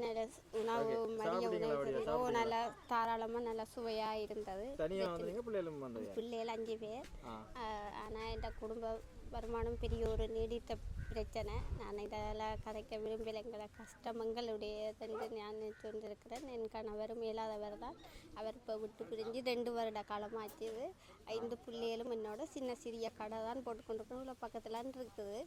நல்ல உணவு மதிய உணவு நல்லா தாராளமாக நல்லா சுவையாக இருந்தது. பிள்ளைகள் 5 பேர். ஆனால் இந்த குடும்ப வருமானம் பெரிய ஒரு நீடித்த பிரச்சனை. நான் இதில் கதைக்க விரும்பலை. எங்களை கஷ்டம் எங்களுடையதென்று நான் சொல்லியிருக்கிறேன். என் கணவரும் இயலாதவர் தான். அவர் இப்போ விட்டு பிரிஞ்சு 2 வருட காலமாச்சு. 5 பிள்ளைகளும் என்னோட சின்ன சிறிய கடை தான் போட்டுக்கொண்டிருக்கோம். இவ்வளோ பக்கத்துலான் இருக்குது.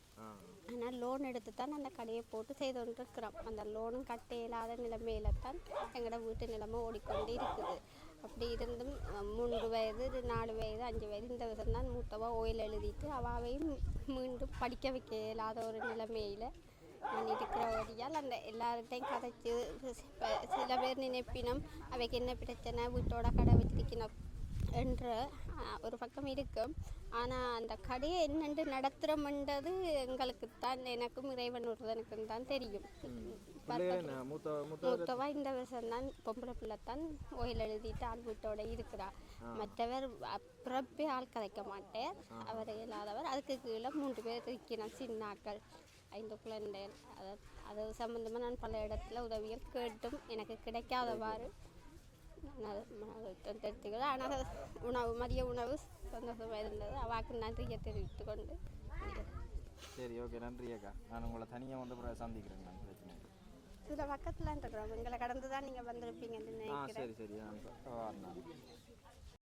ஆனால் லோன் எடுத்து தான் அந்த கடையை போட்டு செய்து கொண்டிருக்கிறோம். அந்த லோனும் கட்ட இயலாத நிலைமையில தான் எங்களோட வீட்டு நிலைமை ஓடிக்கொண்டு இருக்குது. அப்படி இருந்தும் 3 வயது 4 வயது 5 வயது இந்த வருஷம் தான் மூத்தவா ஓயில் எழுதிட்டு அவாவையும் மீண்டும் படிக்க வைக்க இயலாத ஒரு நிலைமையில் நான் இருக்கிறபடியால் அந்த எல்லார்கிட்டையும் கதைச்சு சில பேர் நினைப்பினம் அவைக்கு என்ன பிரச்சனை வீட்டோட கடை வச்சிருக்கணும் என்ற ஒரு பக்கம் இருக்கும். ஆனால் அந்த கடையை என்னென்று நடத்துகிறோம்ன்றது எங்களுக்குத்தான், எனக்கும் இறைவன் ஒருவனுக்கும் தான் தெரியும். மூத்தவா இந்த வருஷம் தான் பொம்பளை பிள்ளைத்தான் ஓயில் எழுதிட்டு ஆள் வீட்டோட இருக்கிறார். மற்றவர் பிறப்பே ஆள் கதைக்க மாட்டேன். அவர் இல்லாதவர். அதுக்கு கீழே 3 பேர் இருக்கணும் சின்னாக்கள் 5 குழந்தைகள். அது சம்மந்தமாக நான் பல இடத்துல உதவிகள் கேட்டும் எனக்கு கிடைக்காதவாறு ஆனால் உணவு மதிய உணவு சந்தோஷமாக இருந்தது. அவாக்கு நன்றியை தெரிவித்து கொண்டு சரி, ஓகே, நன்றி அக்கா. நான் உங்களை தனியாக வந்து சந்திக்கிறேன். நான் பிரச்சனை இதில் பக்கத்தில் இருக்கிறோம். எங்களை கடந்து தான் நீங்கள் வந்திருப்பீங்கன்னு நினைக்கிறேன். சரி, நான்